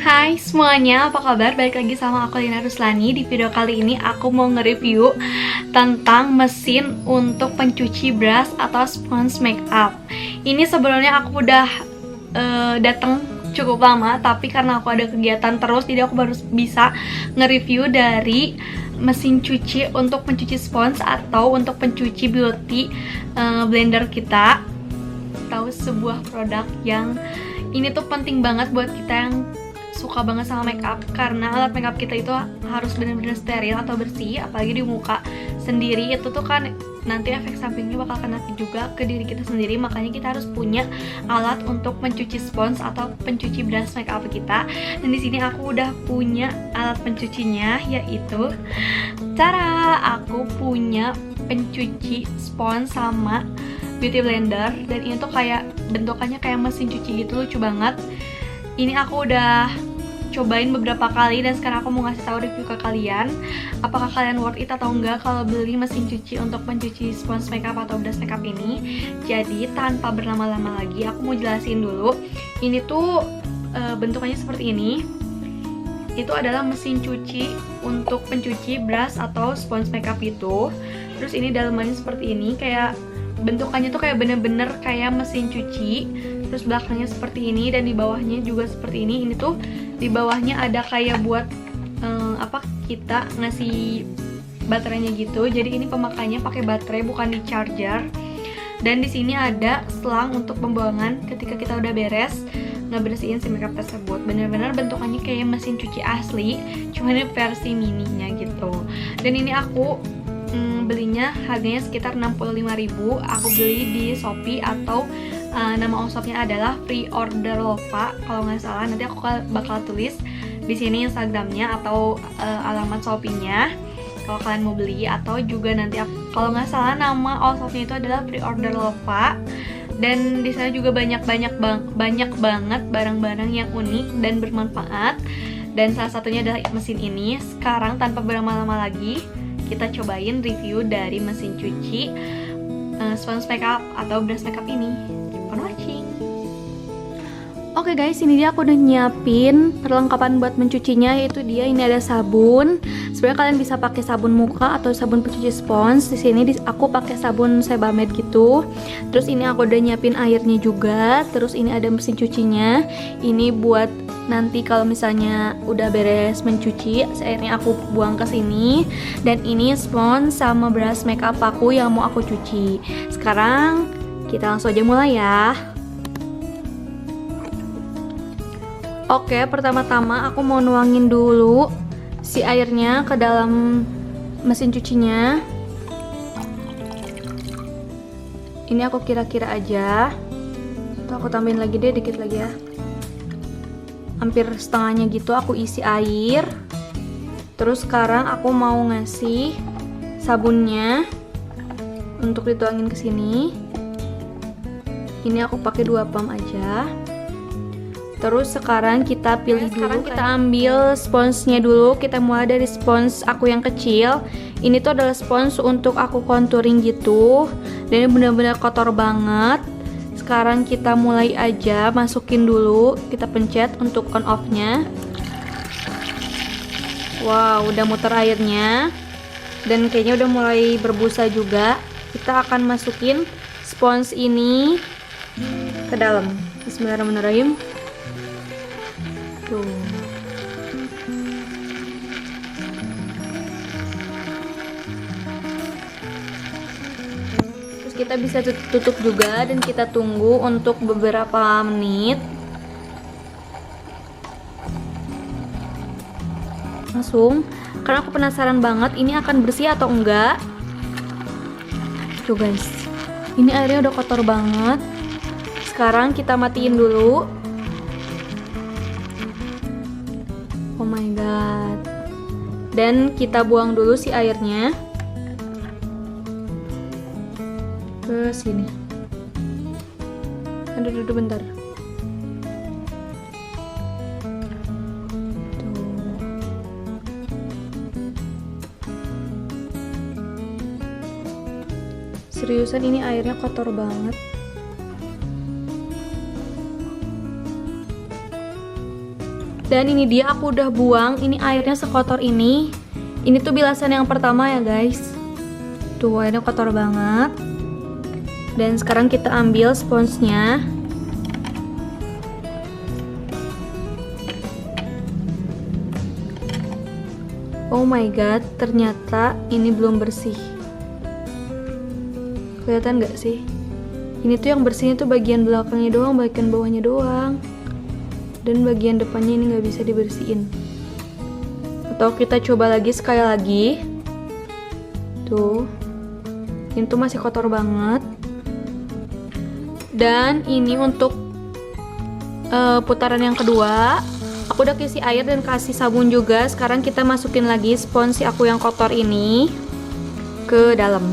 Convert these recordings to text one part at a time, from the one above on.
Hai semuanya, apa kabar? Balik lagi sama aku Lina Ruslani. Di video kali ini aku mau nge-review tentang mesin untuk pencuci brush atau sponge makeup. Ini sebenarnya aku udah datang cukup lama, tapi karena aku ada kegiatan terus, jadi aku baru bisa nge-review dari mesin cuci untuk pencuci sponge atau untuk pencuci beauty blender kita. Tahu sebuah produk yang ini tuh penting banget buat kita yang suka banget sama makeup, karena alat makeup kita itu harus benar-benar steril atau bersih, apalagi di muka sendiri. Itu tuh kan nanti efek sampingnya bakal kena juga ke diri kita sendiri, makanya kita harus punya alat untuk mencuci spons atau pencuci brush makeup kita. Dan di sini aku udah punya alat pencucinya, yaitu aku punya pencuci spons sama beauty blender, dan ini tuh kayak bentukannya kayak mesin cuci gitu, lucu banget. Ini aku udah cobain beberapa kali dan sekarang aku mau ngasih tahu review ke kalian, apakah kalian worth it atau enggak kalau beli mesin cuci untuk pencuci sponge makeup atau brush makeup ini. Jadi tanpa berlama-lama lagi, aku mau jelasin dulu. Ini tuh bentukannya seperti ini. Itu adalah mesin cuci untuk pencuci brush atau sponge makeup itu. Terus ini dalamannya seperti ini, kayak bentukannya tuh kayak bener-bener kayak mesin cuci. Terus belakangnya seperti ini dan di bawahnya juga seperti ini. Ini tuh di bawahnya ada kayak buat kita ngasih baterainya gitu. Jadi ini pemakaiannya pakai baterai, bukan di charger. Dan di sini ada selang untuk pembuangan ketika kita udah beres ngebersihin si makeup tersebut. Bener-bener bentukannya kayak mesin cuci asli, cuma ini versi mininya gitu. Dan ini aku belinya harganya sekitar 65.000. Aku beli di Shopee, atau nama all-shopnya adalah Free Order Lova kalau nggak salah. Nanti aku bakal tulis di sini Instagramnya atau alamat Shopee-nya kalau kalian mau beli. Atau juga nanti kalau nggak salah nama all-shopnya itu adalah Free Order Lova. Dan di sana juga banyak banget barang-barang yang unik dan bermanfaat. Dan salah satunya adalah mesin ini. Sekarang tanpa berlama-lama lagi, kita cobain review dari mesin cuci sponge makeup atau brush makeup ini. Keep on watching. Oke guys, ini dia aku udah nyiapin perlengkapan buat mencucinya, yaitu dia ini ada sabun. Sebenarnya kalian bisa pakai sabun muka atau sabun pencuci spons. Di sini aku pakai sabun Sebamed gitu. Terus ini aku udah nyiapin airnya juga. Terus ini ada mesin cucinya. Ini buat nanti kalau misalnya udah beres mencuci, airnya aku buang ke sini. Dan ini spons sama brush makeup aku yang mau aku cuci. Sekarang kita langsung aja mulai ya. Oke, pertama-tama aku mau nuangin dulu si airnya ke dalam mesin cucinya. Ini aku kira-kira aja. Tuh, aku tambahin lagi deh, dikit lagi ya. Hampir setengahnya gitu aku isi air. Terus sekarang aku mau ngasih sabunnya untuk dituangin ke sini. Ini aku pakai 2 pump aja. Terus sekarang kita pilih dulu. Sekarang kita ambil sponsnya dulu. Kita mulai dari spons aku yang kecil. Ini tuh adalah spons untuk aku contouring gitu. Dan ini benar-benar kotor banget. Sekarang kita mulai aja masukin dulu. Kita pencet untuk on off-nya. Wow, udah muter airnya. Dan kayaknya udah mulai berbusa juga. Kita akan masukin spons ini ke dalam. Bismillahirrahmanirrahim. Tuh. Terus kita bisa tutup juga dan kita tunggu untuk beberapa menit. Langsung, karena aku penasaran banget ini akan bersih atau enggak. Tuh guys, ini airnya udah kotor banget. Sekarang kita matiin dulu. Oh my god. Dan kita buang dulu si airnya ke sini. Aduh, bentar. Tuh. Seriusan ini airnya kotor banget. Dan ini dia, aku udah buang. Ini airnya sekotor ini. Ini tuh bilasan yang pertama ya guys. Tuh airnya kotor banget. Dan sekarang kita ambil sponsnya. Oh my god, ternyata ini belum bersih. Kelihatan gak sih? Ini tuh yang bersihnya tuh bagian belakangnya doang, bagian bawahnya doang. Dan bagian depannya ini nggak bisa dibersihin. Atau kita coba lagi sekali lagi. Tuh, ini tuh masih kotor banget. Dan ini untuk putaran yang kedua, aku udah isi air dan kasih sabun juga. Sekarang kita masukin lagi spons aku yang kotor ini ke dalam.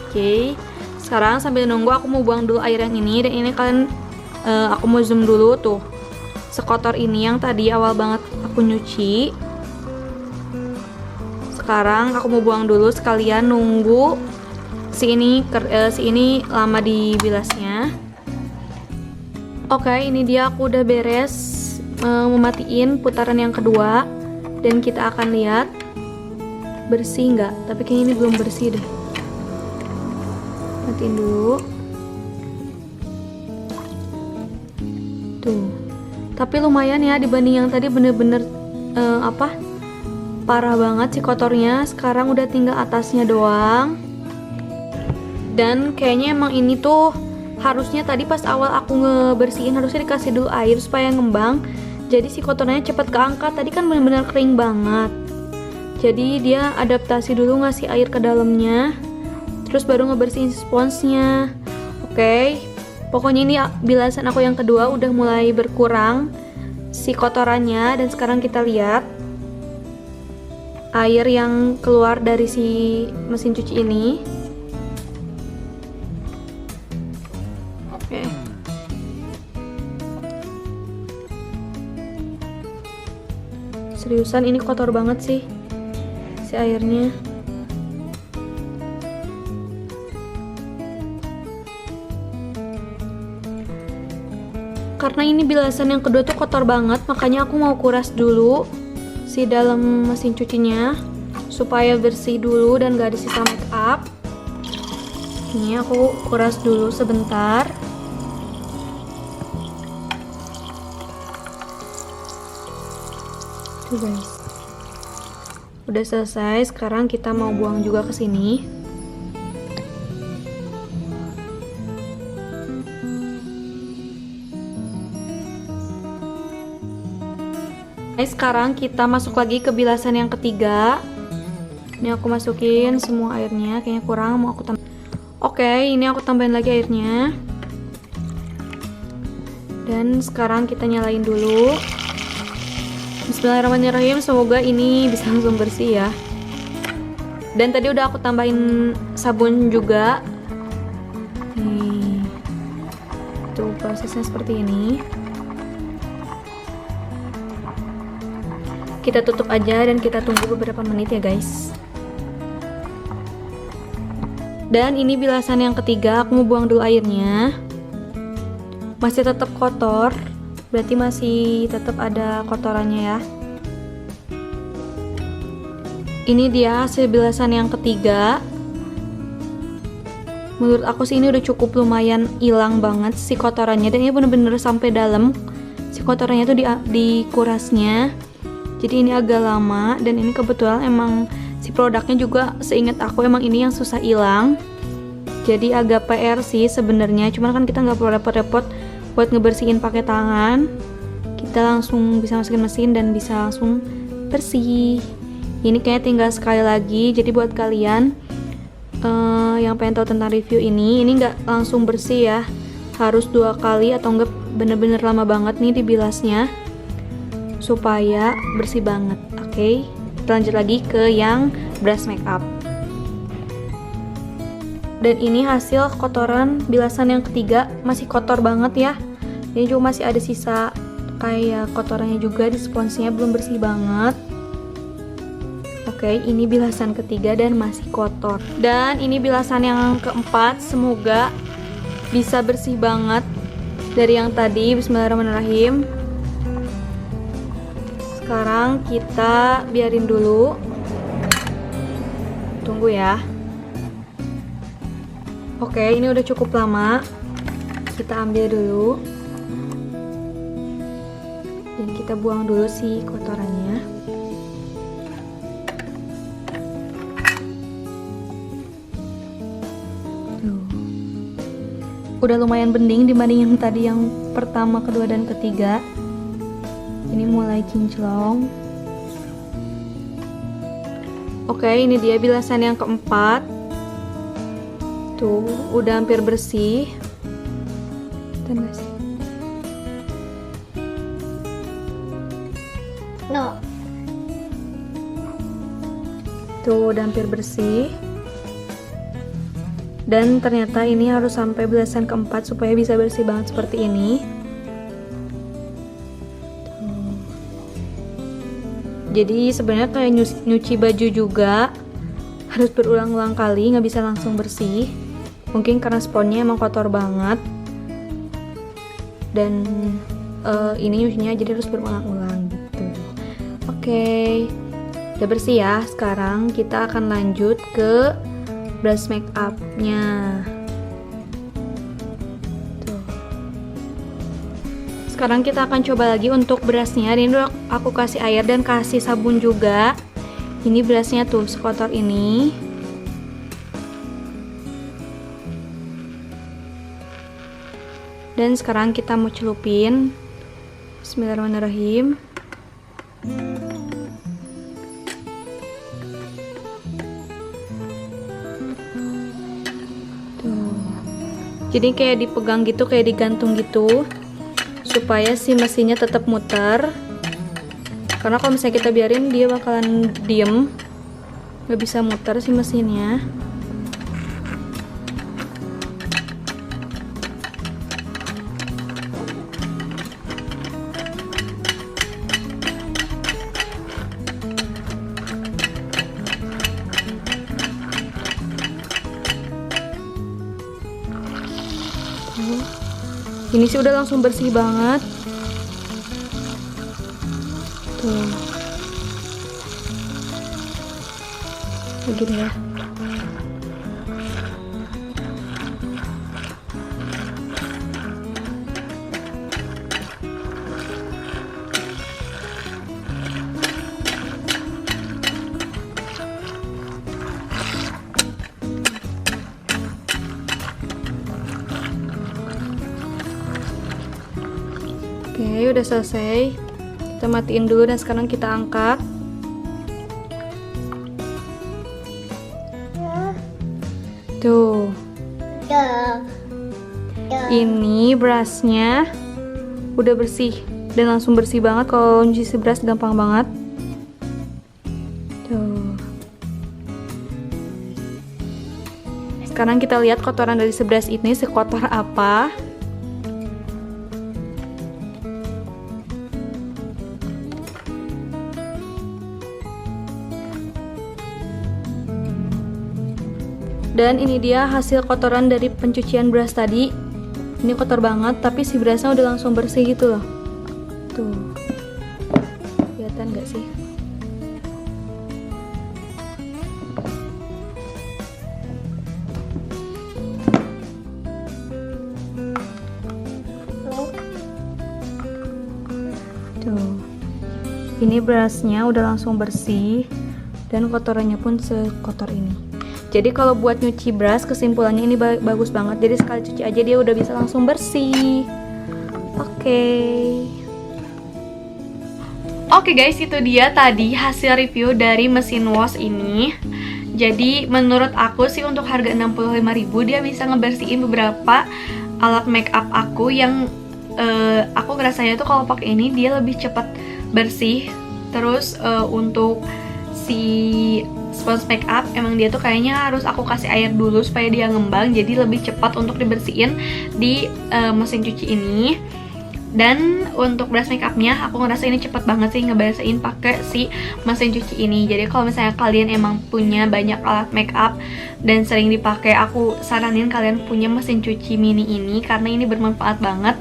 Oke, sekarang sambil nunggu aku mau buang dulu air yang ini. Dan ini kalian aku mau zoom dulu tuh, sekotor ini yang tadi awal banget aku nyuci. Sekarang aku mau buang dulu sekalian nunggu si ini lama dibilasnya. Oke, ini dia aku udah beres mematiin putaran yang kedua. Dan kita akan lihat bersih nggak. Tapi kayaknya ini belum bersih deh. Matiin dulu. Tuh, tapi lumayan ya dibanding yang tadi, bener-bener parah banget sih kotornya. Sekarang udah tinggal atasnya doang. Dan kayaknya emang ini tuh harusnya tadi pas awal aku ngebersihin harusnya dikasih dulu air supaya ngembang. Jadi si kotornya cepet keangkat. Tadi kan bener-bener kering banget. Jadi dia adaptasi dulu ngasih air ke dalamnya, terus baru ngebersihin sponsnya. Oke. Pokoknya ini bilasan aku yang kedua udah mulai berkurang si kotorannya. Dan sekarang kita lihat air yang keluar dari si mesin cuci ini. Oke. Seriusan ini kotor banget sih si airnya. Karena ini bilasan yang kedua tuh kotor banget, makanya aku mau kuras dulu si dalam mesin cucinya supaya bersih dulu dan gak ada sisa make up. Ini aku kuras dulu sebentar. Tuh guys, udah selesai. Sekarang kita mau buang juga ke sini. Sekarang kita masuk lagi ke bilasan yang ketiga. Ini aku masukin semua airnya, kayaknya kurang, mau aku tambah. Oke, ini aku tambahin lagi airnya. Dan sekarang kita nyalain dulu. Bismillahirrahmanirrahim, semoga ini bisa langsung bersih ya. Dan tadi udah aku tambahin sabun juga. Nih, tuh prosesnya seperti ini. Kita tutup aja dan kita tunggu beberapa menit ya guys. Dan ini bilasan yang ketiga, aku mau buang dulu airnya. Masih tetap kotor, berarti masih tetap ada kotorannya ya. Ini dia hasil bilasan yang ketiga. Menurut aku sih ini udah cukup lumayan hilang banget si kotorannya. Dan ini bener-bener sampai dalam si kotorannya tuh di kurasnya. Jadi ini agak lama. Dan ini kebetulan emang si produknya juga seingat aku emang ini yang susah hilang. Jadi agak PR sih sebenarnya. Cuman kan kita nggak perlu repot-repot buat ngebersihin pakai tangan. Kita langsung bisa masukin mesin dan bisa langsung bersih. Ini kayaknya tinggal sekali lagi. Jadi buat kalian yang pengen tahu tentang review ini nggak langsung bersih ya. Harus 2 kali atau enggak bener-bener lama banget nih dibilasnya supaya bersih banget. Oke, kita lanjut lagi ke yang brush makeup. Dan ini hasil kotoran bilasan yang ketiga, masih kotor banget ya. Ini juga masih ada sisa kayak kotorannya juga di sponsnya, belum bersih banget. Oke, ini bilasan ketiga dan masih kotor. Dan ini bilasan yang keempat, semoga bisa bersih banget dari yang tadi. Bismillahirrahmanirrahim. Sekarang kita biarin dulu. Tunggu ya. Oke, ini udah cukup lama. Kita ambil dulu. Dan kita buang dulu si kotorannya. Tuh. Udah lumayan bening dibanding yang tadi yang pertama, kedua, dan ketiga. Ini mulai kinclong. Oke, ini dia bilasan yang keempat. Tuh, udah hampir bersih. Tenas. No. Tuh, udah hampir bersih. Dan ternyata ini harus sampai bilasan keempat supaya bisa bersih banget seperti ini. Tuh. Jadi sebenarnya kayak nyuci baju juga, harus berulang-ulang kali, nggak bisa langsung bersih. Mungkin karena sponnya emang kotor banget. Dan ini nyucinya jadi harus berulang-ulang gitu. Oke, udah bersih ya. Sekarang kita akan lanjut ke brush make up-nya. Tuh. Sekarang kita akan coba lagi untuk brushnya. Ini udah aku kasih air dan kasih sabun juga. Ini brushnya tuh sekotor ini. Dan sekarang kita mau celupin. Bismillahirrahmanirrahim. Tuh. Jadi kayak dipegang gitu, kayak digantung gitu, supaya si mesinnya tetap muter. Karena kalau misalnya kita biarin, dia bakalan diem, nggak bisa muter si mesinnya. Ini sih udah langsung bersih banget. Tuh. Begini ya. Oke, udah selesai. Kita matiin dulu dan sekarang kita angkat. Tuh. Ini brushnya udah bersih dan langsung bersih banget. Kalau nyuci brush gampang banget. Tuh. Sekarang kita lihat kotoran dari brush ini sekotor apa. Dan ini dia hasil kotoran dari pencucian brush tadi. Ini kotor banget, tapi si brushnya udah langsung bersih gitu loh. Tuh, kelihatan gak sih? Tuh, ini brushnya udah langsung bersih dan kotorannya pun sekotor ini. Jadi kalau buat nyuci brush, kesimpulannya ini bagus banget. Jadi sekali cuci aja dia udah bisa langsung bersih. Oke guys, itu dia tadi hasil review dari mesin wash ini. Jadi menurut aku sih untuk harga 65.000 dia bisa ngebersihin beberapa alat make up aku yang aku ngerasanya tuh kalau pakai ini dia lebih cepat bersih. Terus untuk si sponge make up emang dia tuh kayaknya harus aku kasih air dulu supaya dia ngembang, jadi lebih cepat untuk dibersihin di mesin cuci ini. Dan untuk brush makeupnya, aku ngerasa ini cepet banget sih ngebersihin pakai si mesin cuci ini. Jadi kalau misalnya kalian emang punya banyak alat makeup dan sering dipakai, aku saranin kalian punya mesin cuci mini ini karena ini bermanfaat banget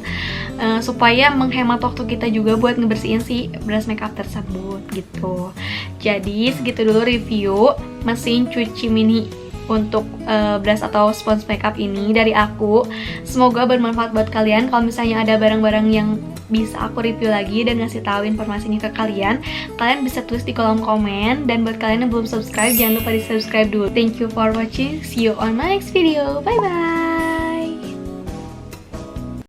supaya menghemat waktu kita juga buat ngebersihin si brush makeup tersebut gitu. Jadi segitu dulu review mesin cuci mini untuk brush atau sponge makeup ini dari aku. Semoga bermanfaat buat kalian. Kalau misalnya ada barang-barang yang bisa aku review lagi dan ngasih tahu informasinya ke kalian, kalian bisa tulis di kolom komen. Dan buat kalian yang belum subscribe, jangan lupa di subscribe dulu. Thank you for watching. See you on my next video. Bye bye.